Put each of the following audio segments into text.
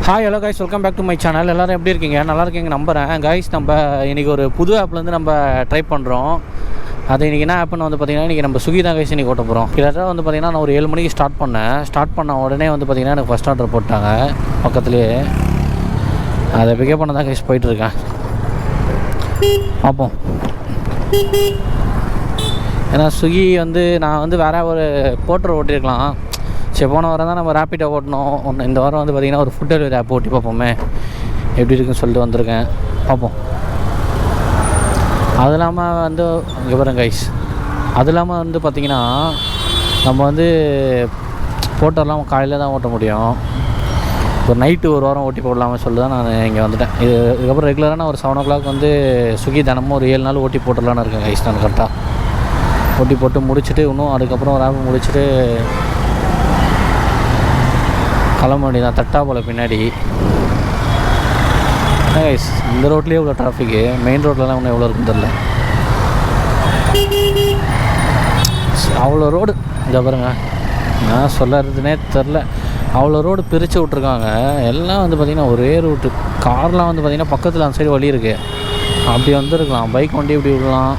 Hi hello guys, welcome back to my channel. எல்லோரும் எப்படி இருக்கீங்க? நல்லா இருக்கீங்க நம்புகிறேன். கைஸ், நம்ம இன்றைக்கி ஒரு புது ஆப்லேருந்து நம்ம ட்ரை பண்ணுறோம். அது இன்றைக்கி என்ன ஆப்னு வந்து பார்த்திங்கன்னா, இன்றைக்கி நம்ம ஸ்விக்கி தான் கைஸ் இன்றைக்கி ஓட்ட போகிறோம். கிட்டத்தட்ட வந்து பார்த்திங்கன்னா நான் ஒரு 7 மணிக்கு ஸ்டார்ட் பண்ண உடனே வந்து பார்த்திங்கன்னா எனக்கு ஃபஸ்ட் ஆர்டர் போட்டாங்க பக்கத்துலேயே. அதை பிக்கப் பண்ண தான் கைஸ் போயிட்டுருக்கேன். பார்ப்போம். ஏன்னா ஸ்விக்கி வந்து நான் வந்து வேறு ஒரு போர்ட்டர் ஓட்டியிருக்கலாம். சரி, போன வாரம் தான் நம்ம ரேப்பிடோ ஓட்டணும். இந்த வாரம் வந்து பார்த்திங்கன்னா ஒரு ஃபுட் டெலிவரி ஆப் ஓட்டி பார்ப்போமே எப்படி இருக்குன்னு சொல்லிட்டு வந்திருக்கேன். பார்ப்போம். அது இல்லாமல் வந்து இங்கே பாருங்க கைஸ், அது இல்லாமல் வந்து பார்த்திங்கன்னா நம்ம வந்து போட்டர்லாம் காலையில் தான் ஓட்ட முடியும். ஒரு நைட்டு ஒரு வாரம் ஓட்டி போடலாமல் சொல்லி தான் நான் இங்கே வந்துட்டேன். இதுக்கப்புறம் ரெகுலராக நான் ஒரு 7 o'clock வந்து ஸ்விக்கி தினமும் ஒரு 7 நாள் ஓட்டி போட்டுடலான்னு இருக்கேன் கைஸ். நான் கரெக்டாக ஓட்டி போட்டு முடிச்சுட்டு இன்னும் அதுக்கப்புறம் ஒரு ஆப் முடிச்சுட்டு கிளம்ப வேண்டியதான். தட்டா போல் பின்னாடி கைஸ். இந்த ரோட்லேயே இவ்வளோ டிராஃபிக்கு, மெயின் ரோட்லலாம் இன்னும் எவ்வளோ இருக்குன்னு தெரில. அவ்வளோ ரோடு இங்கே பாருங்க, நான் சொல்லறதுனே தெரில. அவ்வளோ ரோடு பிரித்து விட்ருக்காங்க. எல்லாம் வந்து பார்த்திங்கன்னா ஒரே ரூட்டு. கார்லாம் வந்து பார்த்திங்கன்னா பக்கத்தில் அந்த சைடு வழி இருக்குது, அப்படி வந்துருக்கலாம். பைக் வண்டி இப்படி விடலாம்,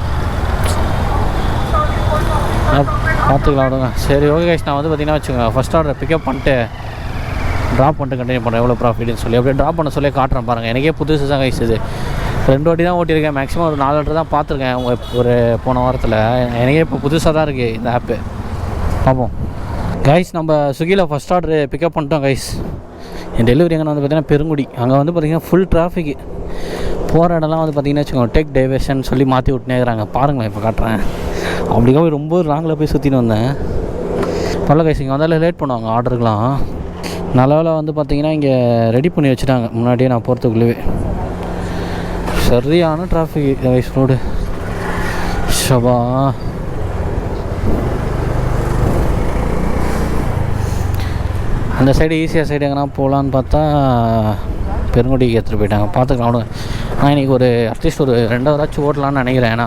பார்த்துக்கலாம் விடுங்க. சரி ஓகே கைஸ், நான் வந்து பார்த்திங்கன்னா வச்சுக்கோங்க ஃபஸ்ட் ஆர்டர் பிக்கப் பண்ணிட்டு ட்ராப் பண்ணிட்டு கண்டினியூ பண்ணுறேன். எவ்வளோ ப்ராஃபிட்னு சொல்லி அப்படியே ட்ராப் பண்ண சொல்லி காட்டுறேன் பாருங்கள். எனக்கே புதுசு தான் கைஸ். இது 2 வாட்டி தான் ஓட்டியிருக்கேன். மேக்ஸிமம் ஒரு 4 ஆர்டர் தான் பார்த்துருக்கேன் ஒரு போன வாரத்தில். எனக்கே இப்போ புதுசாக தான் இருக்குது இந்த ஆப்பு. பார்ப்போம் கைஸ். நம்ம ஸ்விக்கியில் ஃபஸ்ட் ஆர்டர் பிக்கப் பண்ணிட்டோம் கைஸ். என் டெலிவரி எங்கே வந்து பார்த்திங்கன்னா பெருங்குடி. அங்கே வந்து பார்த்திங்கன்னா ஃபுல் டிராஃபிக்கு. போகிற இடம்லாம் வந்து பார்த்திங்கன்னா வச்சுக்கோங்க டேக் டைவர்ஷன் சொல்லி மாற்றி விட்டுனே இருக்கிறாங்க. பாருங்களேன், இப்போ காட்டுறேன். அப்படிக்கா போய் ரொம்ப ராங்கில் போய் சுற்றின்னு வந்தேன். பரவாயில்ல கைஸ், இங்கே வந்தாலும் லேட் பண்ணுவாங்க ஆர்டருக்கெலாம். நல்ல வேலை வந்து பார்த்திங்கன்னா இங்கே ரெடி பண்ணி வச்சுட்டாங்க முன்னாடியே நான் போகிறதுக்குள்ளவே. சரியான டிராஃபிக் கைஸ் ரோடு. ஷபா, அந்த சைடு ஈஸியாக சைடு எங்கன்னா போகலான்னு பார்த்தா பெருங்குடிக்கு எடுத்துகிட்டு போயிட்டாங்க. பார்த்துக்கலாம். நான் இன்றைக்கி ஒரு அட்லீஸ்ட் ஒரு 2 ஹவராச்சும் ஓட்டலான்னு நினைக்கிறேன்.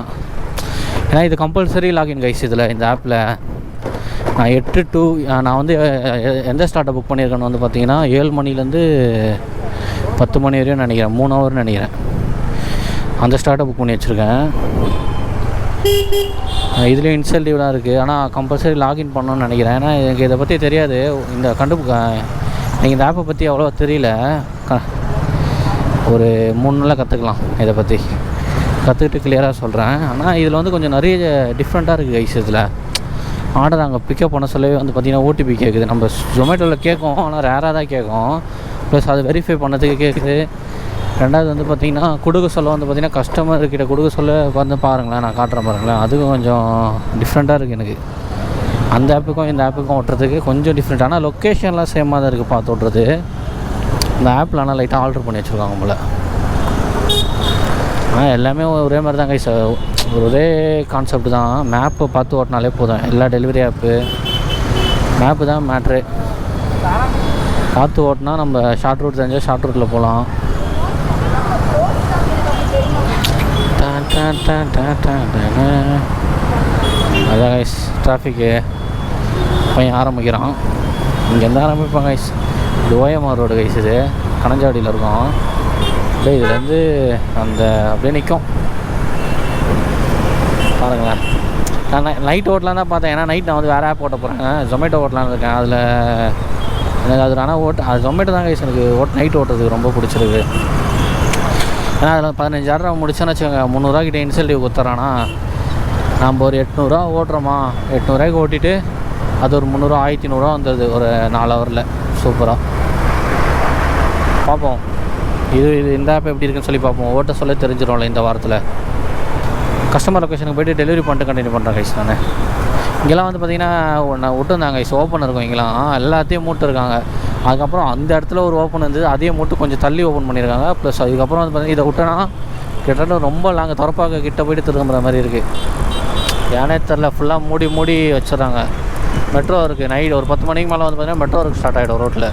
ஏன்னா இது கம்பல்சரி லாகின் கைஸ். இதில் இந்த ஆப்பில் நான் 8 to நான் வந்து எந்த ஸ்டார்ட்டை புக் பண்ணியிருக்கேன்னு வந்து பார்த்திங்கன்னா 7 மணிலேருந்து 10 மணி வரையும் நினைக்கிறேன். 3 ஹவர்னு நினைக்கிறேன். அந்த ஸ்டார்ட்டை புக் பண்ணி வச்சுருக்கேன். இதுலேயும் இன்சென்டிவ்லாம் இருக்குது. ஆனால் கம்பல்சரி லாகின் பண்ணணும்னு நினைக்கிறேன். ஏன்னா எனக்கு இதை பற்றி தெரியாது. நீங்கள் இந்த ஆப்பை பற்றி அவ்வளோ தெரியல. ஒரு 3 நாளில் கற்றுக்கலாம். இதை பற்றி கற்றுக்கிட்டு கிளியராக சொல்கிறேன். ஆனால் இதில் வந்து கொஞ்சம் நிறைய டிஃப்ரெண்ட்டாக இருக்குது கைஸ். இதில் ஆர்டர் அங்கே பிக்கப் பண்ண சொல்லவே வந்து பார்த்திங்கன்னா ஓடிபி கேட்குது. நம்ம ஜொமேட்டோவில் கேட்கும், ஆனால் ரேராக தான் கேட்கும். ப்ளஸ் அது வெரிஃபை பண்ணதுக்கு கேட்குது. ரெண்டாவது வந்து பார்த்திங்கன்னா கொடுக்க சொல்ல வந்து பார்த்திங்கன்னா கஸ்டமர்கிட்ட கொடுக்க சொல்ல வந்து பாருங்களேன், நான் காட்டுறேன் பாருங்களேன். அதுக்கும் கொஞ்சம் டிஃப்ரெண்ட்டாக இருக்குது எனக்கு. அந்த ஆப்புக்கும் இந்த ஆப்புக்கும் ஓட்டுறதுக்கு கொஞ்சம் டிஃப்ரெண்ட். ஆனால் லொக்கேஷன்லாம் சேமாக தான் இருக்குது பார்த்து ஓட்டுறது. இந்த ஆப்பில் ஆனால் லைட்டாக ஆல்ட்ரு பண்ணி வச்சுருக்காங்க போல். எல்லாமே ஒரே மாதிரி தான் கைஸ். ஒரே கான்செப்ட் தான். மேப்பை பார்த்து ஓட்டினாலே போதும். எல்லா டெலிவரி ஆப்பு மேப்பு தான் மேட்ரு. பார்த்து ஓட்டினா நம்ம ஷார்ட் ரூட் தெரிஞ்சால் ஷார்ட் ரூட்டில் போகலாம். அதான் கைஸ் டிராஃபிக்கு பையன் ஆரம்பிக்கிறான். இங்கேருந்து ஆரம்பிப்பாங்க கைஸ். இது ஓஎம்ஆர் ரோடு கைஸ். இது கணஞ்சாவடியில் இருக்கும். அப்படியே இதுலேருந்து அந்த அப்படியே நிற்கும் பாருங்களேன். நான் நைட் ஓட்டலாம் தான் பார்த்தேன். ஏன்னா நைட் நான் வந்து வேறு ஆப் ஓட்ட போகிறேன். ஜொமேட்டோ ஓட்டலான்னு இருக்கேன். அதில் எனக்கு அது ஆனால் அது ஜொமேட்டோ தான் கைஸ் எனக்கு நைட் ஓட்டுறதுக்கு ரொம்ப பிடிச்சிருக்கு. ஏன்னா அதில் 15 ஆர்டர் முடிச்சோன்னு வச்சுக்கோங்க, 300 ரூபா கிட்டே இன்சென்டிவ் கொடுத்துட்றானா. நம்ம ஒரு 800 ரூபா ஓட்டுறோமா, 800 ரூபாய்க்கு ஓட்டிட்டு அது ஒரு 300 1500 வந்துடுது ஒரு 4 ஹவரில். சூப்பராக பார்ப்போம். இது இந்த ஆப் எப்படி இருக்குன்னு சொல்லி பார்ப்போம். ஓட்ட சொல்ல தெரிஞ்சிடும்ல இந்த வாரத்தில். கஸ்டமர் லொக்கேஷனுக்கு போய்ட்டு டெலிவரி பண்ணிட்டு கண்டினியூ பண்ணுறேன் கைஸ். நான் இங்கெல்லாம் வந்து பார்த்திங்கன்னா நான் விட்டுருந்தாங்க கைஸ். ஓப்பன் இருக்கும் இங்கெல்லாம், எல்லாத்தையும் மூட்டுருக்காங்க. அதுக்கப்புறம் அந்த இடத்துல ஒரு ஓப்பன் இருந்தது, அதையும் மூட்டு கொஞ்சம் தள்ளி ஓப்பன் பண்ணியிருக்காங்க. ப்ளஸ் அதுக்கப்புறம் வந்து பார்த்திங்கன்னா இதை விட்டோன்னா கிட்டத்தட்ட ரொம்ப லாங்க திறப்பாக்க கிட்ட போய்ட்டு திரும்புகிற மாதிரி இருக்குது. ஏனே தெரில, ஃபுல்லாக மூடி வச்சுட்றாங்க. மெட்ரோ இருக்குது. நைட் ஒரு 10 மணிக்கு மேலே வந்து பார்த்திங்கன்னா மெட்ரோ இருக்குது ஸ்டார்ட் ஆகிடும் ரோட்டில்.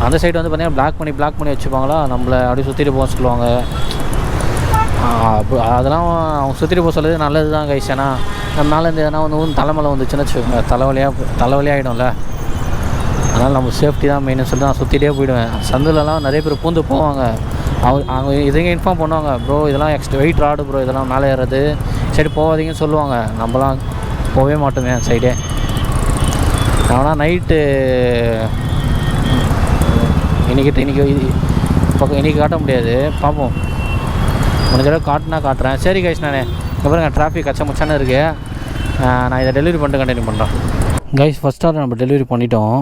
அந்த சைடு வந்து பார்த்திங்கன்னா பிளாக் பண்ணி வச்சுப்பாங்களா, நம்மளை அப்படியே சுற்றிட்டு போக சொல்லுவாங்க. அதெல்லாம் அவங்க சுற்றிட்டு போக சொல்லுறது நல்லது தான் கைஸ். ஏன்னா நம்ம மேலே இருந்து எதனா வந்து தலைமலை வந்துச்சுன்னு வச்சுக்கோங்க, தலைவலியாகிடும்ல. அதனால் நம்ம சேஃப்டி தான் மெயின்னு சொல்லிட்டு நான் சுற்றிட்டே போயிடுவேன். சந்திலலாம் நிறைய பேர் பூந்து போவாங்க. அவங்க இதையும் இன்ஃபார்ம் பண்ணுவாங்க, ப்ரோ இதெல்லாம் எக்ஸ்ட்ரா வெயிட் ராடு ப்ரோ, இதெல்லாம் மேலே ஏறது சரி போகாதீங்கன்னு சொல்லுவாங்க. நம்மலாம் போகவே மாட்டோமே அந்த சைடே. ஆனால் நைட்டு இன்றைக்கி காட்ட முடியாது, பார்ப்போம். முடிஞ்ச அளவுக்கு காட்டினா காட்டுறேன். சரி கைஸ், நான் இங்கே பாருங்க டிராஃபிக் கச்ச முச்சானு இருக்குது. நான் இதை டெலிவரி பண்ணிட்டு கண்டினியூ பண்ணுறேன். கைஸ் ஃபஸ்ட் ஆர்டர் நம்ம டெலிவரி பண்ணிட்டோம்.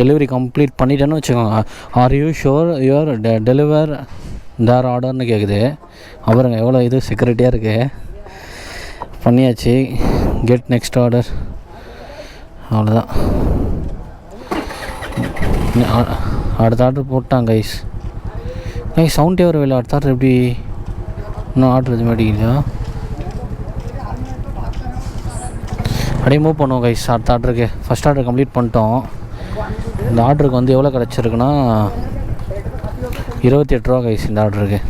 டெலிவரி கம்ப்ளீட் பண்ணிட்டேன்னு வச்சுக்கோங்க. Are you sure your deliver their ஆர்டர்னு கேட்குது. அப்புறங்க எவ்வளோ இது செக்யூரிட்டியாக இருக்குது. பண்ணியாச்சு. Get next order. அவ்வளோதான். அடுத்த ஆர்டர் போட்டான் கைஸ். சவுண்டே வர வேலை. அடுத்த ஆர்டர் எப்படி இன்னும் ஆர்டர் இது மாட்டேங்குதா? அப்படியே மூவ் பண்ணுவோம் கைஸ். அடுத்த ஆர்டருக்கு ஃபஸ்ட் ஆர்டர் கம்ப்ளீட் பண்ணிட்டோம். இந்த ஆர்டருக்கு வந்து எவ்வளோ கிடச்சிருக்குன்னா 28 ரூபா கைஸ் இந்த ஆர்டருக்கு.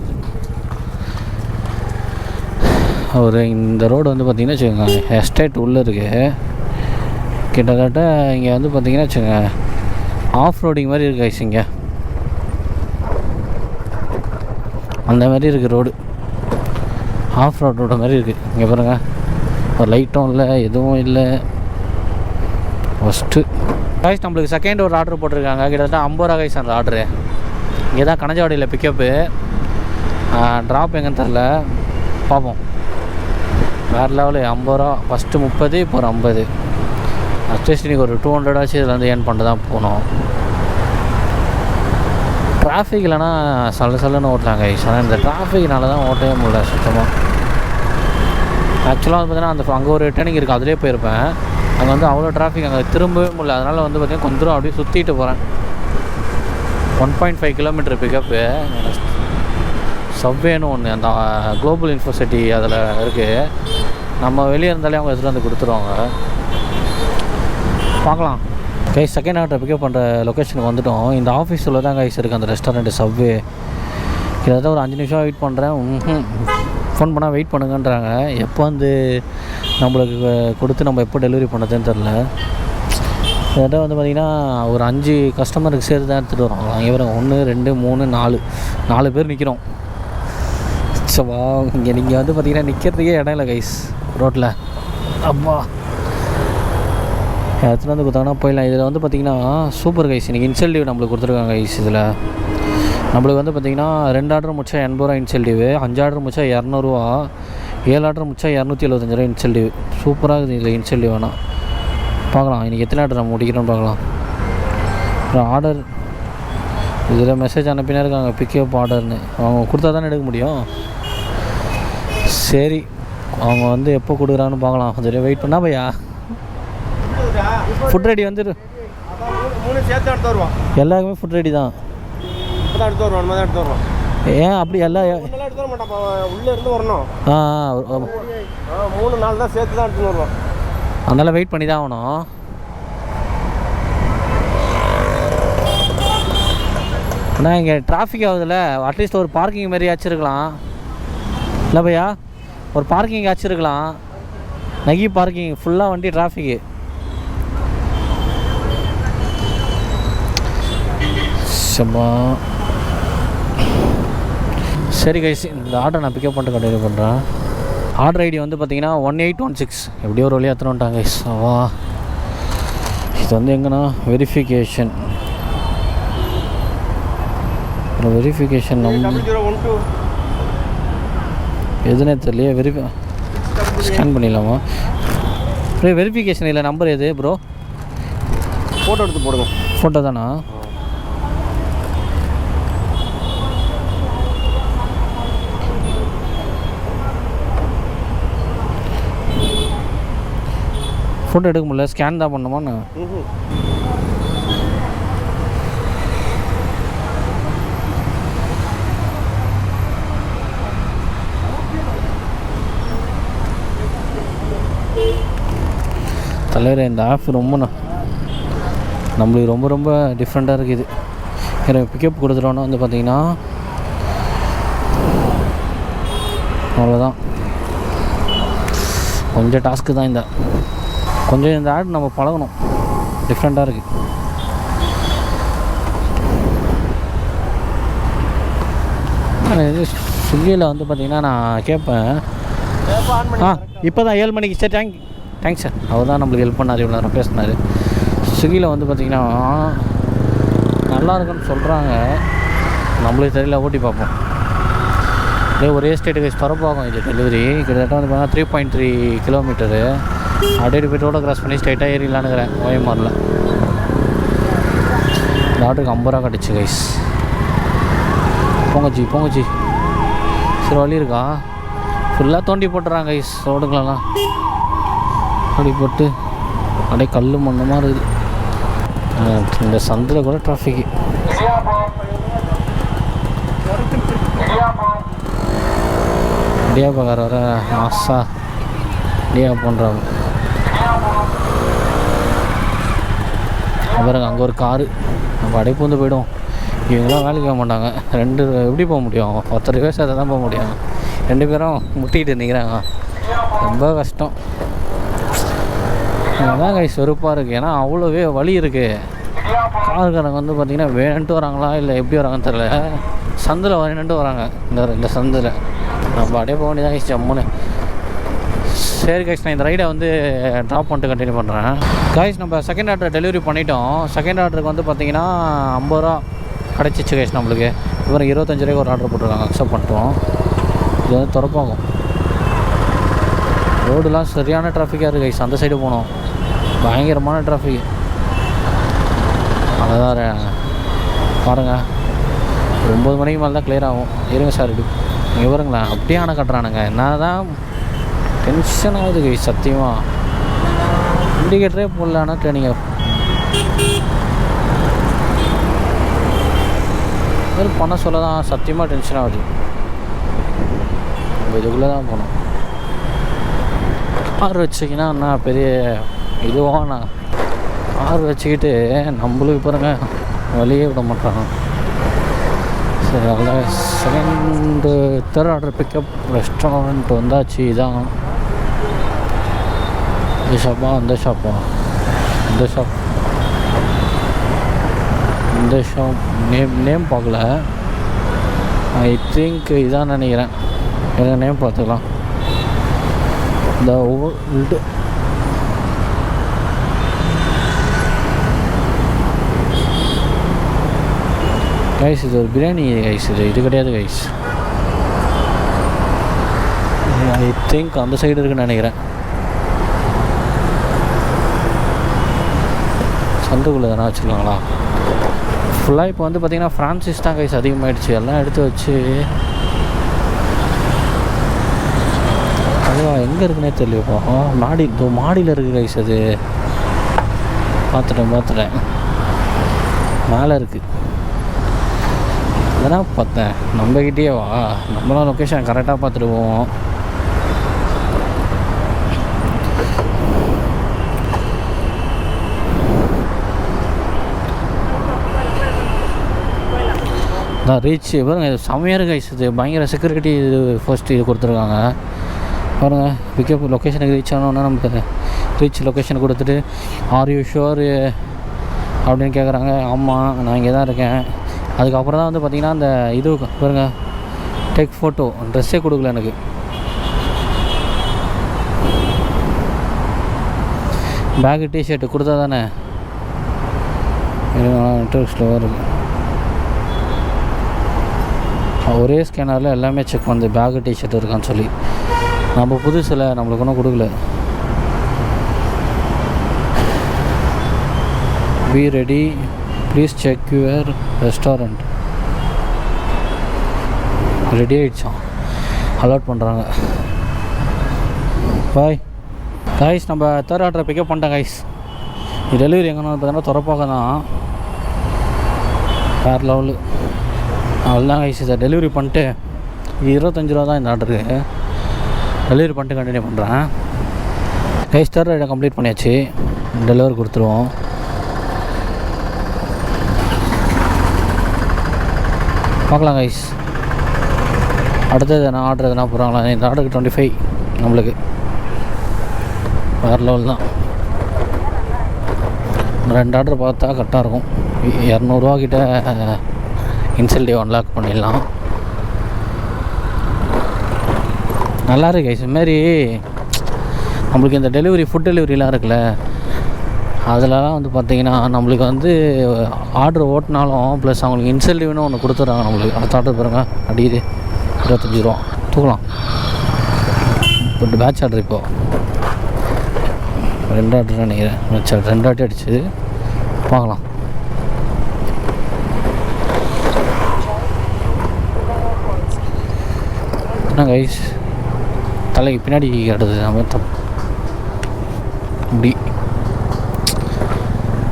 இந்த ரோடு வந்து பார்த்திங்கன்னா வச்சுக்கோங்க எஸ்டேட் உள்ளே இருக்குது. கிட்டத்தட்ட இங்கே வந்து பார்த்திங்கன்னா வச்சுக்கோங்க ஆஃப் ரோடிங் மாதிரி இருக்குது கைஸ். இங்கே அந்த மாதிரி இருக்குது ரோடு. ஆஃப் ரோடு மாதிரி இருக்குது. இங்கே பாருங்கள், ஒரு லைட்டும் இல்லை, எதுவும் இல்லை. ஃபஸ்ட்டு கைஸ் நம்மளுக்கு செகண்ட் ஒரு ஆர்டர் போட்டிருக்காங்க. கிட்டத்தட்ட 50 ரூபா கைஸ் அந்த ஆர்டரு. இங்கே தான் கணஜாவடியில் பிக்கப்பு. ட்ராப் எங்கன்னு தெரில, பார்ப்போம். வேறு லெவலு 50 ரூபா. ஃபஸ்ட்டு 30, இப்போ ஒரு 50. அட்லீஸ்ட் இன்றைக்கி ஒரு 200 ஆச்சு இதில் வந்து ஏர்ன் பண்ணிட்டு தான் போகணும். டிராஃபிக் இல்லைனா சல்லுன்னு ஓட்டலாம் கைஸ். ஆனால் இந்த டிராஃபிக்னால தான் ஓட்டவே முடியல சுத்தமாக. ஆக்சுவலாக வந்து பார்த்தீங்கன்னா அங்கே ஒரு டேர்னிங் இருக்குது, அதிலே போயிருப்பேன். அங்கே வந்து அவ்வளோ டிராஃபிக், அங்கே திரும்பவே முடியல. அதனால் வந்து பார்த்திங்கன்னா கொஞ்சம் தூரம் அப்படியே சுற்றிட்டு போகிறேன். 1.5 கிலோமீட்டர் பிக்கப்பு. சப்வேன்னு ஒன்று அந்த குளோபல் யூனிவர்சிட்டி அதில் இருக்குது. நம்ம வெளியே இருந்தாலே அவங்க எடுத்துகிட்டு வந்து கொடுத்துருவாங்க. பார்க்கலாம் கைஸ். செகண்ட் ஆர்டர் பிக்கப் பண்ணுற லொக்கேஷனுக்கு வந்துவிட்டோம். இந்த ஆஃபீஸில் தான் கைஸ் இருக்குது அந்த ரெஸ்டாரண்ட்டு சப்வே. கிட்டத்தட்ட ஒரு 5 நிமிஷம் வெயிட் பண்ணுறேன். ஃபோன் பண்ணால் வெயிட் பண்ணுங்கன்றாங்க. எப்போ வந்து நம்மளுக்கு கொடுத்து நம்ம எப்போ டெலிவரி பண்ணதுன்னு தெரில. கிட்டத்தட்ட வந்து பார்த்திங்கன்னா ஒரு 5 கஸ்டமருக்கு சேர்த்து தான் எடுத்துகிட்டு வரோம். அங்கே வரும் 1 2 3 4 பேர் நிற்கிறோம். சவா இங்கே நீங்கள் வந்து பார்த்திங்கன்னா நிற்கிறதுக்கே இடம் இல்லை கைஸ் ரோட்டில். அப்பா எடுத்துகிட்டு வந்து கொடுத்தாங்கன்னா போயிடலாம். இதில் வந்து பார்த்திங்கன்னா சூப்பர் கைஸ். இன்றைக்கி இன்சென்டிவ் நம்மளுக்கு கொடுத்துருக்காங்க கைஸ். இதில் நம்மளுக்கு வந்து பார்த்திங்கன்னா 2 ஆர்டர் முடிச்சா 80 ரூபா இன்சென்டிவ், 5 ஆர்டர் முடிச்சா 200 ரூபா, 7 ஆர்டர் முடிச்சா 275 ரூபா இன்சென்டிவ். சூப்பராக இருக்குது இதில் இன்சென்டிவ். வேணாம் பார்க்கலாம் இன்றைக்கி எத்தனை ஆர்டர் நம்ம முடிக்கிறோன்னு பார்க்கலாம். அப்புறம் ஆர்டர் இதில் மெசேஜ் அனுப்பினா இருக்காங்க பிக்கப் ஆர்டர்னு. அவங்க கொடுத்தா தானே எடுக்க முடியும். சரி அவங்க வந்து எப்போ கொடுக்குறான்னு பார்க்கலாம். சரி வெயிட் பண்ணா பையா. ஃபுட் ரெடி வந்து எல்லாருக்குமே ஃபுட் ரெடி தான். ஏன் அப்படி எல்லாம் உள்ளே இருந்து வரணும். 3-4 தான் சேர்த்து தான் எடுத்துன்னு வருவோம். அதனால் வெயிட் பண்ணி தான் ஆகணும். ஆனால் இங்கே டிராஃபிக் ஆகுதுல்ல, அட்லீஸ்ட் ஒரு பார்க்கிங் மாதிரி வச்சுருக்கலாம் இல்லை பையா? ஒரு பார்க்கிங் வச்சுருக்கலாம். நகி பார்க்கிங் ஃபுல்லாக வண்டி டிராஃபிக்கு. சரி கைஸ், இந்த ஆர்டர் நான் பிக்கப் பண்ணிட்டு கண்டினியூ பண்ணுறேன். ஆர்டர் ஐடி வந்து பார்த்தீங்கன்னா 1816. எப்படியோ ஒரு வழியாக எடுத்துன்னு வந்துட்டாங்க கைஸ். வா இது வந்து எங்கன்னா வெரிஃபிகேஷன் நம்ம எதுனே தெரியலையே. ஸ்கேன் பண்ணிடலாமா? வெரிஃபிகேஷன் இல்லை. நம்பர் எது ப்ரோ? ஃபோட்டோ எடுத்து போடுங்க. ஃபோட்டோ தானா? ஃபோட்டோ எடுக்க முடியல, ஸ்கேன் தான் பண்ணுமாண்ணா? தலைவர் இந்த ஆப் ரொம்ப நம்மளுக்கு ரொம்ப ரொம்ப டிஃப்ரெண்ட்டாக இருக்குது. எனக்கு பிக்கப் கொடுத்துட்டோன்னா வந்து பார்த்திங்கன்னா அவ்வளோதான். கொஞ்சம் டாஸ்க்கு தான். இந்த ஆட் நம்ம பழகணும். டிஃப்ரெண்ட்டாக இருக்குது. இது ஸ்விக்கியில் வந்து பார்த்திங்கன்னா நான் கேட்பேன். இப்போ தான் 7 மணிக்கு. சரி தேங்க்ஸ் சார். அவர் தான் நம்மளுக்கு ஹெல்ப் பண்ணார், இவ்வளோ நேரம் பேசினார். ஸ்விக்கியில் வந்து பார்த்திங்கன்னா நல்லா இருக்குன்னு சொல்கிறாங்க, நம்மளுக்கு தெரியல, ஓட்டி பார்ப்போம். இதே ஒரே ஸ்டேட்டுக்கு திறப்பாகும் இது டெலிவரி. கிட்டத்தட்ட வந்து பார்த்தீங்கன்னா 3.3 கிலோமீட்டரு. அப்படியே போய் ரோடை கிராஸ் பண்ணி ஸ்ட்ரைட்டாக ஏறிடலான்னுக்கிறேன் ஓஎம்ஆரில். இந்த ஆர்டருக்கு 50 ரூபா கிடச்சி கைஸ். போங்கச்சி. சரி வழி இருக்கா? ஃபுல்லாக தோண்டி போட்டுறாங்க கைஸ் ரோடுங்களெல்லாம். அப்படி போட்டு அப்படியே கல் மண்ணமாக இருக்குது. இந்த சந்தில் கூட டிராஃபிக்கு. இடியாப்பக்கார வர மாசா இடியா பண்ணுறாங்க. அப்புறம் அங்கே ஒரு காரு, நம்ம அப்படியே பூந்து போய்டும். இவங்களாம் வேலைக்கு போக மாட்டாங்க. எப்படி போக முடியும்? ஒருத்தர் விவசாயத்தை தான் போக முடியும். 2 பேரும் முட்டிகிட்டு நிற்கிறாங்க. ரொம்ப கஷ்டம். அதான் கைஸ் வெறுப்பாக இருக்குது. ஏன்னா அவ்வளோவே வழி இருக்குது. காருக்காரங்க வந்து பார்த்திங்கன்னா வேணுன்ட்டு வராங்களா இல்லை எப்படி வராங்கன்னு தெரில. சந்தில் வேணுன்ட்டு வராங்க. இந்த சந்தில் நம்ம அப்படியே போக வேண்டியதான் கைஸ் ஜம்முன்னு. சரி கைஸ், நான் இந்த ரைடை வந்து ட்ராப் பண்ணிட்டு கண்டினியூ பண்ணுறேன். கைஸ் நம்ம செகண்ட் ஆர்டர் டெலிவரி பண்ணிட்டோம். செகண்ட் ஆர்டருக்கு வந்து பார்த்திங்கன்னா 50 ரூபா கிடச்சிச்சு கைஸ் நம்மளுக்கு. இவங்க 25 ரூபாய்க்கு ஒரு ஆர்டர் போட்டிருக்காங்க, அக்செப்ட் பண்ணிட்டோம். இது வந்து திறப்பாகும். ரோடுலாம் சரியான டிராஃபிக்காக இருக்குது கைஸ். அந்த சைடு போனோம், பயங்கரமான டிராஃபிக். அதான் பாருங்கள், 9 மணிக்கு மேலே தான் கிளியர் ஆகும். இருங்க சார், இங்கே வருங்களேன், அப்படியே அணை கட்டுறானுங்க. என்ன தான் டென்ஷன் ஆகுது கைஸ் சத்தியமாக. இண்டிகேட்டரே போடல, ஆனால் ட்ரெயினிங் இது பண்ண சொல்ல தான் சத்தியமாக டென்ஷன் ஆகுது. நம்ம இதுக்குள்ளே தான் போகணும். கார் வச்சிங்கன்னா என்ன பெரிய இதுவானா? கார் வச்சுக்கிட்டு நம்மளுக்கு பாருங்க வழியே விட மாட்டாங்க. சரி, அதில் தேர்ட் ஆர்டர் பிக்கப் ரெஸ்டாரண்ட் வந்தாச்சு. இதான் இந்த ஷாப்பா, அந்த ஷாப்பா, இந்த ஷாப் நேம் பார்க்கல. ஐ திங்க் இதான் நினைக்கிறேன். எனக்கு நேம் பார்த்துக்கலாம். இந்த ஓல்டு கைஸ், இது ஒரு பிரியாணி கைஸ். இது கிடையாது கைஸ். ஐ திங்க் அந்த சைடு இருக்குன்னு நினைக்கிறேன். சந்துக்குள்ளே தானே வச்சுருக்காங்களா? ஃபுல்லாக இப்போ வந்து பார்த்திங்கன்னா ஃப்ரான்சிஸ் தான் கைஸ் அதிகமாகிடுச்சு. எல்லாம் எடுத்து வச்சு அதுவா எங்கே இருக்குன்னே தெரியலப்பா. மாடியில் இருக்குது கைஸ். அது பார்த்துட்டேன் மேலே இருக்குது. அதான் பார்த்தேன். நம்மக்கிட்டே வா, நம்மளாம் லொக்கேஷன் கரெக்டாக பார்த்துட்டு போவோம். தான் ரீச் பாருங்க, செம்மையாக இருக்குது கைஸ். இது பயங்கர செக்யூரிட்டி. இது ஃபர்ஸ்ட் இது கொடுத்துருக்காங்க பாருங்கள். பிக்கப் லொக்கேஷனுக்கு ரீச் ஆனோன்னா நமக்கு ரீச் லொக்கேஷன் கொடுத்துட்டு ஆர் யூ ஷுவர் அப்படின்னு கேட்குறாங்க. ஆமாம், நான் இங்கே தான் இருக்கேன். அதுக்கப்புறம் தான் வந்து பார்த்திங்கன்னா அந்த இது பாருங்கள், டேக் ஃபோட்டோ. ட்ரெஸ்ஸே கொடுக்கல எனக்கு. பேகு டிஷர்ட்டு கொடுத்தா தானே இன்ட்ரெஸ்ட்டில் வருது. ஒரே ஸ்கேனரில் எல்லாமே செக் பண்ணுது பேகு டிஷர்ட் இருக்கான்னு சொல்லி. நம்ம புதுசில் நம்மளுக்கு ஒன்றும் கொடுக்கல. Be ready, please check your restaurant. Ready ஆகிடுச்சான், அலர்ட் பண்ணுறாங்க. பாய் கைஸ், நம்ம தேர்ட் ஆர்டரை பிக்கப் பண்ணிட்டேன் கைஸ். டெலிவரி எங்கன்னா பார்த்தீங்கன்னா திறப்பாக தான் வேறு லெவலு. அவ்வளோதான் கைஸ். இதை டெலிவரி பண்ணிட்டு 25 ரூபா தான் இந்த ஆர்டருக்கு. டெலிவரி பண்ணிட்டு கண்டினியூ பண்ணுறேன் கைஸ். தேர்ட் ரைடை கம்ப்ளீட் பண்ணியாச்சு. டெலிவரி கொடுத்துருவோம். பார்க்கலாம் கைஸ். அடுத்தது நான் ஆர்டர் எதுனா போகிறாங்களா? இந்த ஆர்டருக்கு 25 நம்மளுக்கு வேறு லெவல் தான். 2 ஆர்டர் பார்த்தா கரெக்டாக இருக்கும். 200 ரூபா கிட்ட இன்சென்டிவ் அன்லாக் பண்ணிடலாம். நல்லா இருக்கு கைஸ். இதுமாரி நம்மளுக்கு இந்த டெலிவரி ஃபுட் டெலிவரிலாம் இருக்குல்ல, அதிலலாம் வந்து பார்த்திங்கன்னா நம்மளுக்கு வந்து ஆர்டர் ஓட்டினாலும் ப்ளஸ் அவங்களுக்கு இன்சென்டிவ்னு ஒன்று கொடுத்துட்றாங்க நம்மளுக்கு. அடுத்த ஆர்டர் பாருங்க அடியுது 25 ரூபா தூக்கலாம். இப்போ பேட்ச் ஆர்டர் இப்போது 2 ஆர்டர் நினைக்கிறேன். பேட்ச் ஆர்டர் 2 ஆர்டர் அடிச்சுது. பார்க்கலாம். என்ன கைஸ் தலைக்கு பின்னாடி கட்டுது நம்ம இப்படி.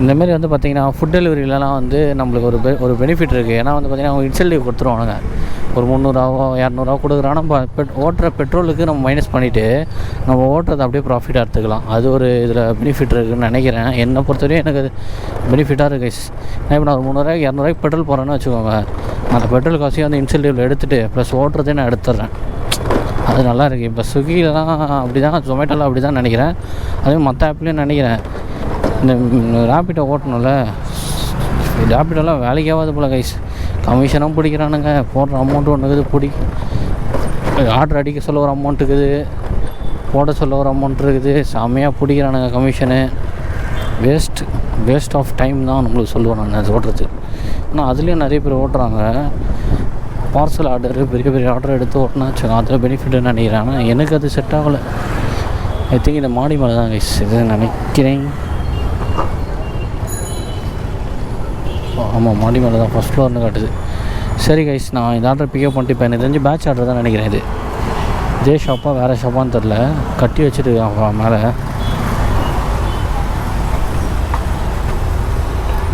இந்தமாரி வந்து பார்த்திங்கன்னா ஃபுட் டெலிவரியிலலாம் வந்து நம்மளுக்கு ஒரு பெனிஃபிட் இருக்குது. ஏன்னா வந்து பார்த்திங்கன்னா அவங்க இன்சென்டிவ் கொடுத்துருவானுங்க. ஒரு 300 200 கொடுக்குறான். நம்ம ஓட்டுற பெட்ரோலுக்கு நம்ம மைனஸ் பண்ணிவிட்டு நம்ம ஓட்டுறதை அப்படியே ப்ராஃபிட்டாக எடுத்துக்கலாம். அது ஒரு இதில் பெனிஃபிட் இருக்குதுன்னு நினைக்கிறேன். என்னை பொறுத்தவரையும் எனக்கு அது பெனிஃபிட்டாக இருக்குது கைஸ். ஏன்னா இப்போ நான் ஒரு 300 200 பெட்ரோல் போகிறேன்னு வச்சுக்கோங்க, அந்த பெட்ரோல் காசையும் வந்து இன்சென்டிவில் எடுத்துகிட்டு ப்ளஸ் ஓட்டுறதே நான் எடுத்துட்றேன். அது நல்லா இருக்குது. இப்போ ஸ்விக்கிலலாம் அப்படி தான், ஜொமேட்டோவில் அப்படி தான் நினைக்கிறேன். அதே மற்ற ஆப்லேயும் நினைக்கிறேன். இந்த ரேப்பிடோ ஓட்டணும்ல, ரேப்பிடோலாம் வேலைக்காகாது போல் கைஸ். கமிஷனும் பிடிக்கிறானுங்க. போடுற அமௌண்ட்டு ஒன்று இருக்குது, ஆர்டர் அடிக்க சொல்ல ஒரு அமௌண்ட் இருக்குது, போட சொல்ல ஒரு அமௌண்ட் இருக்குது. செம்மையாக பிடிக்கிறானுங்க கமிஷனு. வேஸ்ட் ஆஃப் டைம் தான் நம்மளுக்கு சொல்லுவேன் நான் அது ஓட்டுறது. ஆனால் அதுலேயும் நிறைய பேர் ஓட்டுறாங்க. பார்சல் ஆர்டரு பெரிய ஆர்டர் எடுத்து ஓட்டினா வச்சுக்கோங்க, அதில் பெனிஃபிட்டுன்னு நினைக்கிறேன். ஆனால் எனக்கு அது செட் ஆகலை. ஐ திங்க் இந்த மாடி மேலே தான் கைஸ் இது நினைக்கிறேன். ஆமாம், மாடி மேலே தான் ஃபஸ்ட் ஃப்ளோர்னு காட்டுது. சரி கைஸ், நான் இந்த ஆர்டர் பிக்கப் பண்ணிட்டு இப்போ எனக்கு தெரிஞ்சு பேட்ச் ஆர்டர் தான் நினைக்கிறேன். இது இதே ஷாப்பாக வேறு ஷாப்பான்னு தெரில. கட்டி வச்சுட்டு மேலே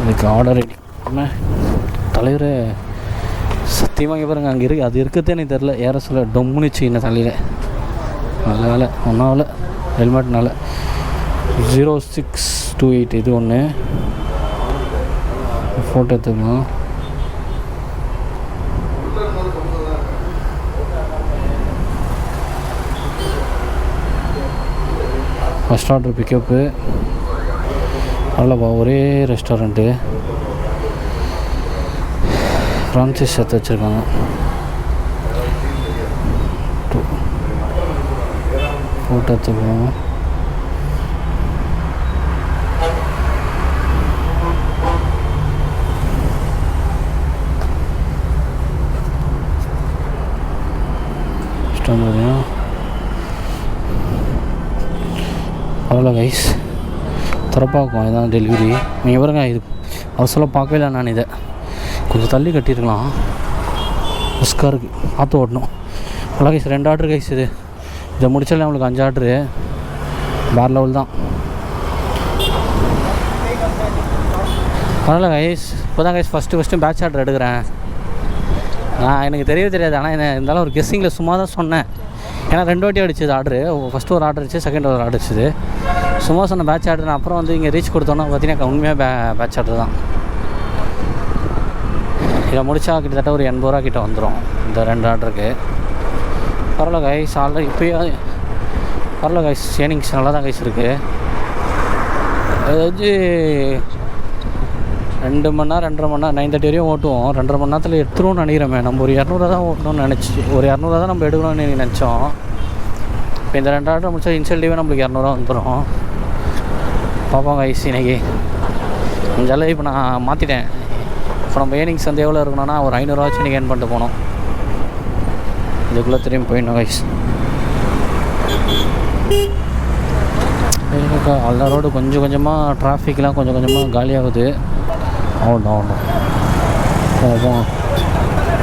இதுக்கு ஆர்டர் ரெடி பண்ண தலைவர் சத்தியமாக பாருங்க அங்கே இருக்குது. அது இருக்கிறதே எனக்கு தெரில. ஏற சொல்ல டொம்முனிச்சு இந்த தலையில். நல்ல வேலை ஒன்றாவில் ஹெல்மெட்னால. 0628 இது ஒன்று ஃபோட்டோ எடுத்துக்கணும். First order pickup. அவ்வளோப்பா, ஒரே ரெஸ்டாரண்ட்டு ஃப்ரான்சைஸ் எடுத்து வச்சுருக்காங்க. ஃபோட்டோ எடுத்துக்கணும். அவ்வளோ கைஸ், திறப்பாக்கும் இதான் டெலிவரி. நீங்கள் பாருங்க, இது அவசரம் பார்க்கவே இல்லை. நான் இதை கொஞ்சம் தள்ளி கட்டியிருக்கலாம். ரிஸ்க்காக இருக்குது, பார்த்து ஓட்டணும். அவ்வளோ கைஸ், 2 ஆர்டர் கைஸ். இதை முடிச்சாலே நம்மளுக்கு 5 ஆர்டரு. வேறு லெவல் தான். அதனால் கைஸ் இப்போ தான் கைஸ் ஃபஸ்ட்டு பேட்ச் ஆர்டர் எடுக்கிறேன். எனக்கு தெரியவே தெரியாது. ஆனால் என்ன இருந்தாலும் ஒரு கெஸ்ஸிங்கில் சும்மா தான் சொன்னேன். ஏன்னா 2 வாட்டி அடிச்சது ஆர்டரு. ஃபஸ்ட்டு ஒரு ஆர்டர் அடிச்சு, செகண்ட் ஒரு ஆர்டர் அடிச்சுது. சும்மா சொன்ன பேட்ச் ஆர்டர். அப்புறம் வந்து இங்கே ரீச் கொடுத்தோன்னா பார்த்தீங்கன்னா உண்மையாக பேட்ச் ஆர்டர் தான். இதை முடித்தா கிட்டத்தட்ட ஒரு 80 ரூபா கிட்ட வந்துடும் இந்த 2 ஆர்டருக்கு. பரவாயில்ல கைஸ், ஆல்ரெடி இப்போயே பரவாயில்ல கைஸ், சேனிங்ஸ் நல்லா தான் கைஸ் இருக்குது. அதாவது 2 மணி நேரம் 2.5 மணி நேரம் 9:30 வரையும் ஓட்டுவோம். 2.5 மணி நேரத்தில் எடுத்துருவோம்னு நினைக்கிறோமே. நம்ம ஒரு 200 தான் ஓட்டணும்னு ஒரு 200 தான் நம்ம எடுக்கணும்னு நினச்சோம். இப்போ இந்த 2 ஆர்டர் முடிச்சா இன்சென்டிவே நம்மளுக்கு 200 வந்துடும். பார்ப்போம் கைஸ். இன்றைக்கி கொஞ்சம் இப்போ நான் மாற்றிட்டேன். இப்போ நம்ம ஏர்னிங்ஸ் வந்து எவ்வளோ இருக்கணும்னா ஒரு 500 வச்சு நீங்கள் ஏர்ன் பண்ணிட்டு போகணும். இதுக்குள்ளே திரும்பி போயிடணும் கைஸ். எல்லா ரோடு கொஞ்சம் கொஞ்சமாக டிராஃபிக்லாம் கொஞ்சம் கொஞ்சமாக காலியாகுது. ஆகட்டும்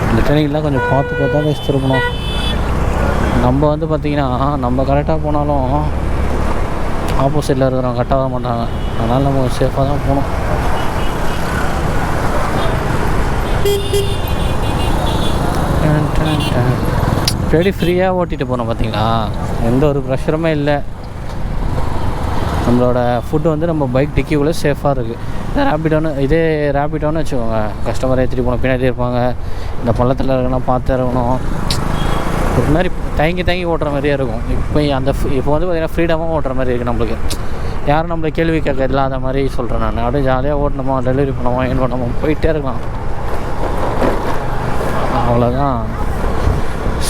இந்த ட்ரெயினிங்லாம் கொஞ்சம் பார்த்து தான் கைஸ் திரும்பணும். நம்ம வந்து பார்த்திங்கன்னா நம்ம கரெக்டாக போனாலும் ஆப்போசிட்டில் இருக்கிறவங்க கரெக்டாக வர மாட்டாங்க. அதனால் நம்ம சேஃபாக தான் போகணும். எப்படி ஃப்ரீயாக ஓட்டிகிட்டு போகணும் பார்த்தீங்களா, எந்த ஒரு ப்ரெஷருமே இல்லை. நம்மளோட ஃபுட்டு வந்து நம்ம பைக் டிக்கிக்குள்ளே சேஃபாக இருக்குது. இதே ரேபிடோன்னு வச்சுக்கோங்க, கஸ்டமரை ஏற்றிட்டு போகணும், பின்னாடி இருப்பாங்க. இந்த பள்ளத்தில் இருக்கணும், பார்த்து இறங்கணும். ஒரு மாதிரி தயங்கி ஓட்டுற மாதிரியே இருக்கும். இப்போ வந்து பார்த்திங்கன்னா ஃப்ரீடமாக ஓட்டுற மாதிரி இருக்குது நம்மளுக்கு. யாரும் நம்மளை கேள்வி கேட்க இல்லாத மாதிரி சொல்கிறேன் நான். அப்படியே ஜாலியாக ஓட்டணுமா, டெலிவரி பண்ணுவோம், ஏன் பண்ணுவோம், போயிட்டே இருக்கலாம். அவ்வளோதான்.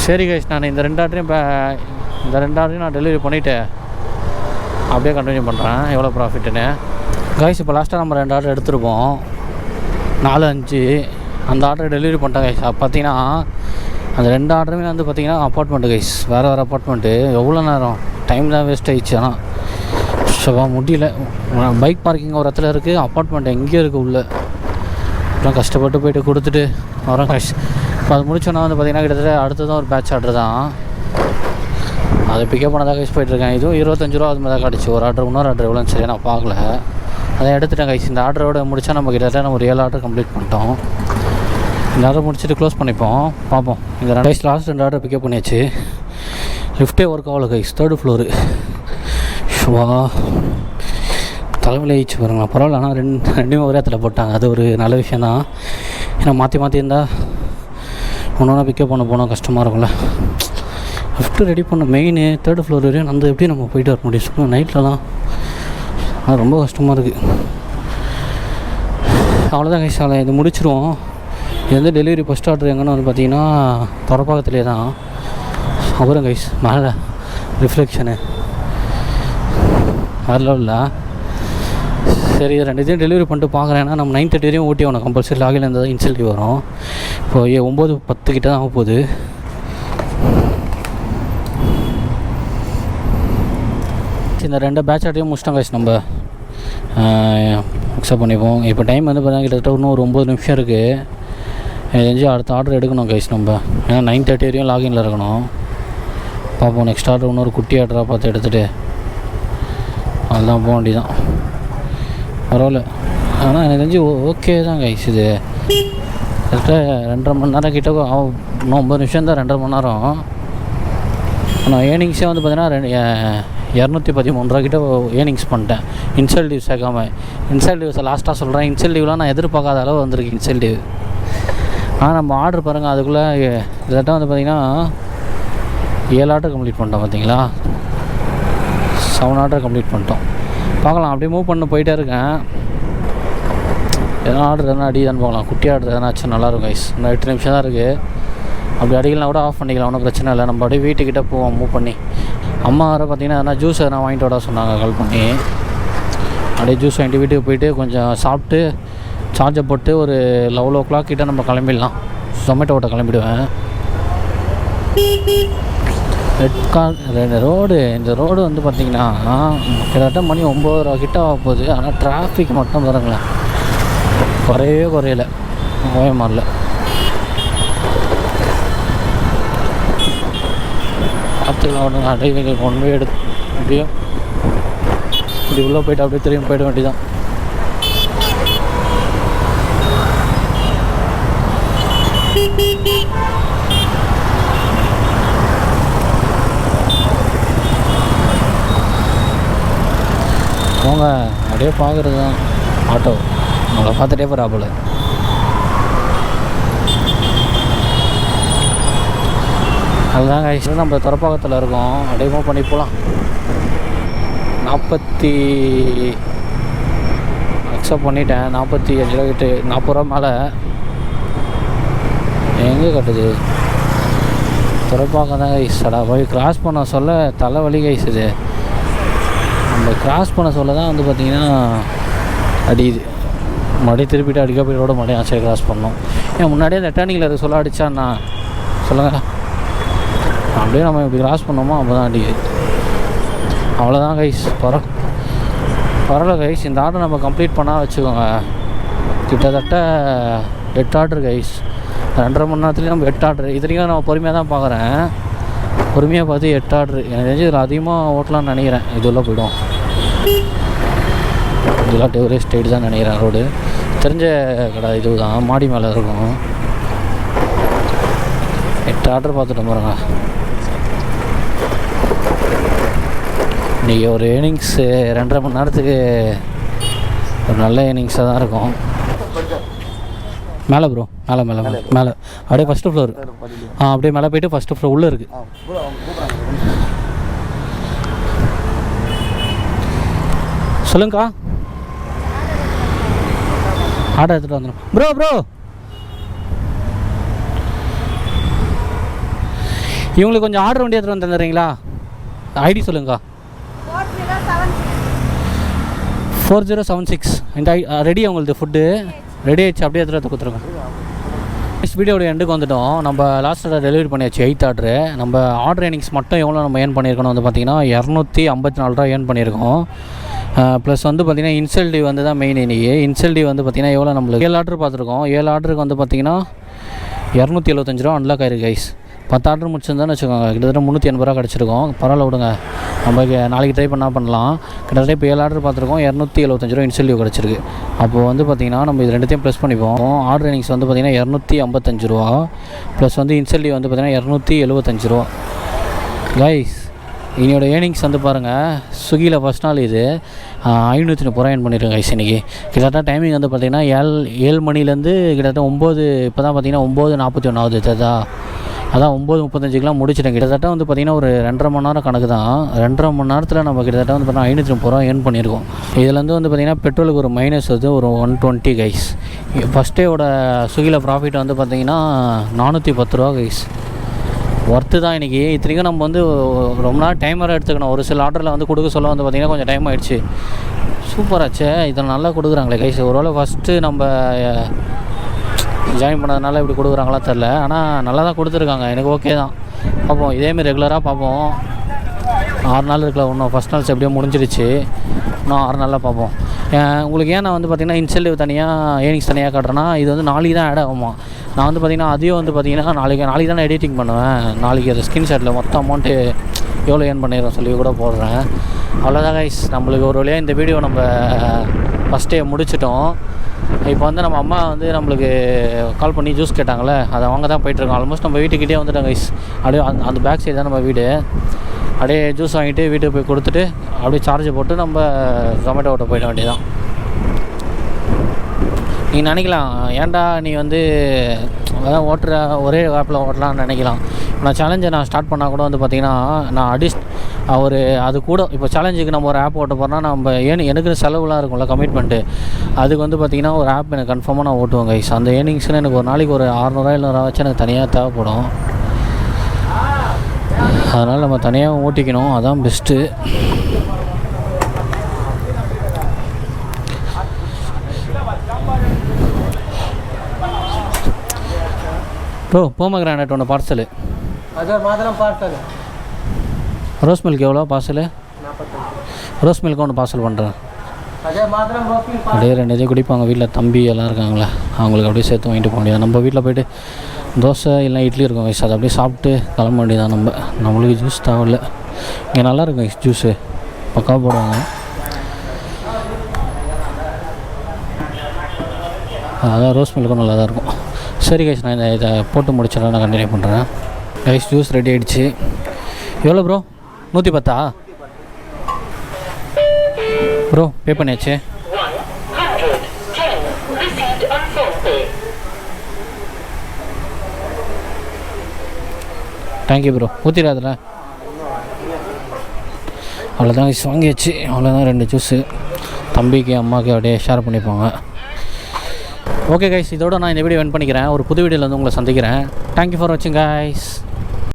சரி கைஸ், நான் இந்த 2 ஆர்டரையும் இந்த 2 ஆர்டரையும் நான் டெலிவரி பண்ணிவிட்டு அப்படியே கண்டினியூ பண்ணுறேன் எவ்வளோ ப்ராஃபிட்டுன்னு. கைஸ் இப்போ லாஸ்ட்டாக நம்ம 2 ஆர்டர் எடுத்துருப்போம், 4, 5. அந்த ஆர்டரை டெலிவரி பண்ணிட்டேன் கைஸ். பார்த்தீங்கன்னா அந்த 2 ஆர்டருமே வந்து பார்த்திங்கன்னா அப்பார்ட்மெண்ட்டு கைஸ், வேறு அப்பார்ட்மெண்ட்டு. எவ்வளோ நேரம் டைம் தான் வேஸ்ட் ஆகிடுச்சு. ஆனால் ஷவா முடியல. பைக் பார்க்கிங் ஒரு இடத்துல இருக்குது, அப்பார்ட்மெண்ட் எங்கேயும் இருக்குது உள்ளே. அப்புறம் கஷ்டப்பட்டு போய்ட்டு கொடுத்துட்டு வரோம் கைஸ். இப்போ அது முடிச்சோன்னா வந்து பார்த்திங்கன்னா கிட்டத்தட்ட அடுத்ததான் ஒரு பேட்ச் ஆர்டர் தான். அதை பிக்கப் பண்ணதாக கைஸ் போயிட்டுருக்கேன். இதுவும் 25 ரூபா அது மாதிரி தான் கிடச்சி. ஒரு ஆர்டர், இன்னொரு ஆர்டர் எவ்வளோன்னு சரியாக நான் பார்க்கல. அதை எடுத்துட்டேன் கைஸ். இந்த ஆர்டரோட முடித்தா நம்ம கிட்டத்தட்ட நம்ம ஒரு 7 ஆர்டர் கம்ப்ளீட் பண்ணிட்டோம். இந்த ஆர்டர் முடிச்சுட்டு க்ளோஸ் பண்ணிப்போம், பார்ப்போம். இந்த 2 கைஸ் லாஸ்ட் 2 ஆர்டர் பிக்கப் பண்ணியாச்சு. லிஃப்ட்டே ஒர்க் ஆகல கைஸ், 3rd ஃப்ளோரு. ஷுவா தலைவலி ஆயிடுச்சு பாருங்களா. பரவாயில்ல, ஆனால் ரெண்டுமே ஒரே இடத்துல போட்டாங்க, அது ஒரு நல்ல விஷயம் தான். ஏன்னா மாற்றி மாற்றி இருந்தால் ஒன்றா பிக்கப் பண்ண போனால் கஷ்டமாக இருக்கும்ல. லிஃப்ட்டு ரெடி பண்ண மெயின் 3rd ஃப்ளோர் வரையும் அந்த எப்படி நம்ம போயிட்டு வர முடியும் சொல்லுங்கள் நைட்லலாம். அது ரொம்ப கஷ்டமாக இருக்குது. அவ்வளோதான் கைஸ், இது முடிச்சிருவோம். இது வந்து டெலிவரி ஃபஸ்ட் ஆர்டர் எங்கன்னு வந்து பார்த்திங்கன்னா துறப்பாக்கத்துலேயே தான். அப்புறம் கைஸ் மேலே ரிஃப்ளெக்ஷனு வேறு இல்லை. சரி, 2 இதையும் டெலிவரி பண்ணிட்டு பார்க்குறேன். ஏன்னா நம்ம 9:30 வரையும் ஓட்டி ஆகணும் கம்பல்சரி. லாகில் இருந்தால் தான் இன்சென்டிவ் வரும். இப்போ 9:10 கிட்ட தான் ஆக போகுது. இந்த 2 பேட்ச் ஆட்டையும் முடிச்சிட்டோம் கைஸ். நம்ம அக்செப்ட் பண்ணிப்போம். இப்போ டைம் வந்து பார்த்தீங்கன்னா கிட்டத்தட்ட இன்னும் ஒரு 9 நிமிஷம் இருக்குது. தெரிஞ்சு அடுத்த ஆர்டர் எடுக்கணும் கைஸ் நம்ம. ஏன்னா 9:30 வரையும் லாகின்ல இருக்கணும். பார்ப்போம். நெக்ஸ்ட் ஆர்டர் இன்னொரு குட்டி ஆர்டராக பார்த்து எடுத்துகிட்டு அதுதான் போக வேண்டியதான். பரவாயில்ல, ஆனால் எனக்கு தெரிஞ்சு ஓகே தான் கைஸ். இது கரெக்டாக 2.5 மணி நேரம் கிட்ட இன்னும் 9 நிமிஷம் தான், 2.5 மணி நேரம். நான் ஏர்னிங்ஸே வந்து பார்த்தீங்கன்னா 213 ரூபா கிட்ட ஏர்னிங்ஸ் பண்ணிட்டேன் இன்சென்டிவ் சேர்க்காமல். இன்சென்டிவ்ஸை லாஸ்ட்டாக சொல்கிறேன். இன்சென்டிவ்லாம் நான் எதிர்பார்க்காத அளவு வந்திருக்கு இன்சென்டிவ். ஆனால் நம்ம ஆர்டர் பாருங்கள், அதுக்குள்ளே கரெக்டாக வந்து பார்த்திங்கன்னா 7 ஆர்டர் கம்ப்ளீட் பண்ணிட்டோம். பார்த்தீங்களா, 7 ஆர்டர் கம்ப்ளீட் பண்ணிட்டோம். பார்க்கலாம், அப்படியே மூவ் பண்ண போயிட்டே இருக்கேன். எதனா ஆர்டர் எதனா அடிதான்னு பார்க்கலாம். குட்டி ஆர்டர் எதனா ஆச்சு நல்லாயிருக்கும் கைஸ். இன்னும் 8 நிமிஷம் தான் இருக்குது. அப்படி அடிக்கலாம் கூட ஆஃப் பண்ணிக்கலாம், ஒன்றும் பிரச்சனை இல்லை. நம்ம அப்படியே வீட்டுக்கிட்ட போவோம் மூவ் பண்ணி. அம்மா வர பார்த்திங்கன்னா எதனா ஜூஸ் எதனா வாங்கிட்டு வர சொன்னாங்க கால் பண்ணி. அப்படியே ஜூஸ் வாங்கிட்டு வீட்டுக்கு போயிட்டு கொஞ்சம் சாப்பிட்டு சார்ஜை போட்டு ஒரு 11 o'clock கிட்டே நம்ம கிளம்பிடலாம். ஜொமேட்டோட்ட கிளம்பிடுவேன். ரோடு, இந்த ரோடு வந்து பார்த்திங்கன்னா கிட்டத்தட்ட மணி 9:30 கிட்ட ஆக போகுது. ஆனால் டிராஃபிக் மட்டும் பாருங்களேன், குறையல, ஓயமாரில். பார்த்துக்கலாம். அடைகளை கொண்டு எடுத்து இப்படியும் இப்படி உள்ளே போய்ட்டு அப்படியே திரும்பி போயிட வேண்டியதான். போங்க, அப்படியே பார்க்குறது தான் ஆட்டோ. நம்மளை பார்த்துட்டே போகிறாப்புல. அதுதான் கைஸ், நம்ம துறப்பாக்கத்தில் இருக்கோம். அப்படியே மூவ் பண்ணி போகலாம். 40 அக்செப்ட் பண்ணிட்டேன். 47 ரூபா கிட்ட, 40 ரூபா மேலே எங்கே கட்டுது. துறப்பாக்கம் தான் கைஸ். அடா போய் கிராஸ் பண்ண சொல்ல தலைவலி கைஸ். இது நம்ம கிராஸ் பண்ண சொல்ல தான் வந்து பார்த்திங்கன்னா அடியுது. மறுபடியும் திருப்பிட்டு அடிக்க போய் ரோட மறுபடியும் ஆச்சரிய கிராஸ் பண்ணோம். ஏன் முன்னாடியே அந்த டேர்னிங்கில் இருக்க சொல்ல அடித்தாண்ணா சொல்லுங்கள். அப்படியே நம்ம இப்படி கிராஸ் பண்ணோமோ அப்போ தான் அடிக்குது. அவ்வளோதான் கைஸ். பரவாயில்ல கைஸ். இந்த ஆர்டர் நம்ம கம்ப்ளீட் பண்ணால் வச்சுக்கோங்க, கிட்டத்தட்ட 8 ஆர்டர் கைஸ். 2.5 மணி நேரத்துலேயும் நம்ம 8 ஆர்டர். இதுலேயும் நான் பொறுமையாக தான் பார்க்குறேன். பொறுமையாக பார்த்து 8 ஆர்டர். எனக்கு தெரிஞ்சு இதில் அதிகமாக ஓட்டலாம்னு நினைக்கிறேன். இதுலாம் போய்டும். இதெல்லாம் டெவரேஜ் ஸ்டேட் தான் நினைக்கிறேன். ரோடு தெரிஞ்ச கடை இது தான், மாடி மேலே இருக்கும். 8 ஆர்டர் பார்த்துட்டு பாருங்க. இன்றைக்கி ஒரு ஏர்னிங்ஸு 2.5 மணி நேரத்துக்கு ஒரு நல்ல ஏர்னிங்ஸாக தான் இருக்கும். மேலே ப்ரோ, மேலே அப்படியே ஃபஸ்ட்டு ஃப்ளோர். அப்படியே மேலே போய்ட்டு ஃபஸ்ட்டு ஃப்ளோர் உள்ளே இருக்குது. சொல்லுங்கக்கா. ஆர்டர் எடுத்துகிட்டு வந்துடும் ப்ரோ. இவங்களுக்கு கொஞ்சம் ஆர்டர் வண்டி எடுத்துகிட்டு வந்துடுறீங்களா? ஐடி சொல்லுங்கக்கா. 4076. இந்த ரெடி உங்களது ஃபுட்டு ரெடி ஆகிடுச்சு. அப்படியே எடுத்துகிட்டு கொடுத்துருங்க. நெக்ஸ்ட் வீடியோட எண்டுக்கு வந்துவிட்டோம். நம்ம லாஸ்ட் ஆர்டர் டெலிவரி பண்ணியாச்சு. 8th order. நம்ம ஆர்டர் ஏர்னிங்ஸ் மட்டும் எவ்வளோ நம்ம ஏர்ன் பண்ணியிருக்கோம் வந்து பார்த்திங்கன்னா 254 ரூபா ஏர்ன் பண்ணியிருக்கோம். ப்ளஸ் வந்து பார்த்திங்கன்னா இன்செல் டிவ் வந்து தான் மெயின். இன்றைக்கி இன்செல் டிவ் வந்து பார்த்திங்கன்னா எவ்வளோ நம்மளுக்கு 7 ஆர்டர் பார்த்துருக்கோம். 7 ஆர்டருக்கு வந்து பார்த்திங்கன்னா 275 ரூபா அன்லாக் ஆயிருக்கு கைஸ். 10 ஆர்டர் முடிச்சிருந்தான்னு வச்சுக்கோங்க, கிட்டத்தட்ட 380 ரூபா கிடச்சிருக்கோம். பரவாயில்ல விடுங்க, நம்ம நாளைக்கு ட்ரை பண்ணலாம். கிட்டத்தட்ட இப்போ 7 ஆர்டர் பார்த்துருக்கோம், 275 ரூபா இன்சென்டிவ் கிடச்சிருக்கு. அப்போது வந்து பார்த்திங்கன்னா நம்ம இது ரெண்டுத்தையும் ப்ளஸ் பண்ணிப்போம். ஆர்டர் ஏர்னிங்ஸ் வந்து பார்த்திங்கன்னா 255 ரூபா ப்ளஸ் வந்து இன்சென்டிவ் வந்து பார்த்திங்கன்னா 275 ரூபா. கைஸ் என்னோட ஏர்னிங்ஸ் வந்து பாருங்கள், ஸ்விக்கியில் ஃபஸ்ட் நாள் இது 530 ரூபா ஏர்ன் பண்ணியிருக்கேன் கைஸ். இன்றைக்கி கிட்டத்தட்ட டைமிங் வந்து பார்த்திங்கன்னா 7 மணிலேருந்து கிட்டத்தட்ட 9, இப்போ தான் பார்த்திங்கன்னா 9:41 ஆகுது. அதான் 9:35க்கெலாம் முடிச்சிட்டேன். கிட்டத்தட்ட வந்து பார்த்திங்கன்னா ஒரு 2.5 மணி நேரம் கணக்கு தான். 2.5 மணி நேரத்தில் நம்ம கிட்டத்தட்ட வந்து பார்த்திங்கன்னா 530 ரூபா ஏர்ன் பண்ணியிருக்கோம். இதுலேருந்து வந்து பார்த்திங்கன்னா பெட்ரோலுக்கு ஒரு மைனஸ் வந்து ஒரு 120 கைஸ். ஃபஸ்ட் டேவோட ஸ்விக்கியில் ப்ராஃபிட் வந்து பார்த்திங்கன்னா 410 ரூபா கைஸ். ஒர்த்து தான் இன்றைக்கி. இத்தனைக்கும் நம்ம வந்து ரொம்ப நாள் டைம் வேறு எடுத்துக்கணும். ஒரு சில ஆர்டரில் வந்து கொடுக்க சொல்ல வந்து பார்த்திங்கன்னா கொஞ்சம் டைம் ஆகிடுச்சு. சூப்பராச்சே, இதில் நல்லா கொடுக்குறாங்களே கைஸ். ஒருவேளை ஃபஸ்ட்டு நம்ம ஜாயின் பண்ணதுனால இப்படி கொடுக்குறாங்களா தெரில, ஆனால் நல்லா தான் கொடுத்துருக்காங்க. எனக்கு ஓகே தான். பார்ப்போம், இதேமாரி ரெகுலராக பார்ப்போம். 6 நாள் இருக்கல, இன்னும் ஃபஸ்ட் நாள்ஸ் எப்படியோ முடிஞ்சிருச்சு. இன்னும் 6 நாளில் பார்ப்போம். உங்களுக்கு ஏன் நான் வந்து பார்த்திங்கன்னா இன்சென்டிவ் தனியாக ஏர்னிங்ஸ் தனியாக காட்டுறேன்னா, இது வந்து நாளைக்கு தான் ஆட் ஆகுமா. நான் வந்து பார்த்திங்கன்னா அதையும் வந்து பார்த்திங்கன்னா நாளைக்கு தான் எடிட்டிங் பண்ணுவேன். நாளைக்கு அது ஸ்க்ரீன்ஷாட்டில் மொத்த அமௌண்ட்டு எவ்வளோ ஏர்ன் பண்ணிடுறோம் சொல்லி கூட போடுறேன். அவ்வளோதான் கைஸ், நம்மளுக்கு ஒரு வழியாக இந்த வீடியோ நம்ம ஃபஸ்ட் டே முடிச்சிட்டோம். இப்போ வந்து நம்ம அம்மா வந்து நம்மளுக்கு கால் பண்ணி ஜூஸ் கேட்டாங்களே, அதை வாங்க தான் போயிட்டுருக்கோம். ஆல்மோஸ்ட் நம்ம வீட்டுக்கிட்டே வந்துட்டோம் கைஸ். அப்படியே அந்த பேக் சைடு தான் நம்ம வீடு. அப்படியே ஜூஸ் வாங்கிட்டு வீட்டுக்கு போய் கொடுத்துட்டு அப்படியே சார்ஜை போட்டு நம்ம ஜொமேட்டோ ஓட்ட போயிட வேண்டியதான். நீ நினைக்கலாம், ஏன்டா நீ வந்து அதான் ஓட்டுற ஒரே ஆப்பில் ஓட்டலான்னு நினைக்கலாம். நான் சேலஞ்சை ஸ்டார்ட் பண்ணால் கூட வந்து பார்த்திங்கன்னா நான் அது கூட இப்போ சேலஞ்சுக்கு நம்ம ஒரு ஆப் ஓட்ட போகிறோன்னா நம்ம எனக்கு செலவுலாம் இருக்கும்ல, கமிட்மெண்ட்டு. அதுக்கு வந்து பார்த்திங்கன்னா ஒரு ஆப் எனக்கு கன்ஃபார்மாக நான் ஓட்டுவேன் கைஸ். அந்த ஏர்னிங்ஸ்னு எனக்கு ஒரு நாளைக்கு ஒரு 600 700 வச்சு எனக்கு தனியாக தேவைப்படும். அதனால் நம்ம தனியாக ஓட்டிக்கணும், அதான் பெஸ்ட்டு. ப்ரோ போமக்ரானட் ஒன்று பார்சலு. ரோஸ் மில்க் எவ்வளோ பார்சலு? 45. ரோஸ் மில்க் ஒன்று பார்சல் பண்ணுறேன். அப்படியே 2 இது குடிப்பாங்க வீட்டில், தம்பி எல்லாம் இருக்காங்களே, அவங்களுக்கு அப்படியே சேர்த்து வாங்கிட்டு போக வேண்டியதான். நம்ம வீட்டில் போய்ட்டு தோசை இல்லை இட்லி இருக்கும் வயசு, அதை அப்படியே சாப்பிட்டு கிளம்ப வேண்டியதான். நம்மளுக்கு ஜூஸ் தேவையில்லை. இங்கே நல்லாயிருக்கும் வயசு, ஜூஸு பக்காவாக போடுவாங்க. அதான் ரோஸ் மில்க்கும் நல்லா தான் இருக்கும். சரி கைஸ், நான் இதை போட்டு முடிச்சிடலாம், நான் கண்டினியூ பண்ணுறேன். கைஸ் ஜூஸ் ரெடி ஆகிடுச்சு. எவ்வளோ ப்ரோ? 110 ப்ரோ? பே பண்ணியாச்சு. Thank you bro. ஊற்றிடாதில்ல. அவ்வளோதான் கைஸ், வாங்கியாச்சு. அவ்வளோதான் 2 ஜூஸு. தம்பிக்கு அம்மாவுக்கு அப்படியே ஷேர் பண்ணிப்பாங்க. ஓகே கைஸ், இதோட நான் இந்த வீடியோ எண்ட் பண்ணிக்கிறேன். ஒரு புது வீடியோவில் வந்து உங்களை சந்திக்கிறேன். தேங்க்யூ ஃபார் வாட்சிங் கைஸ்.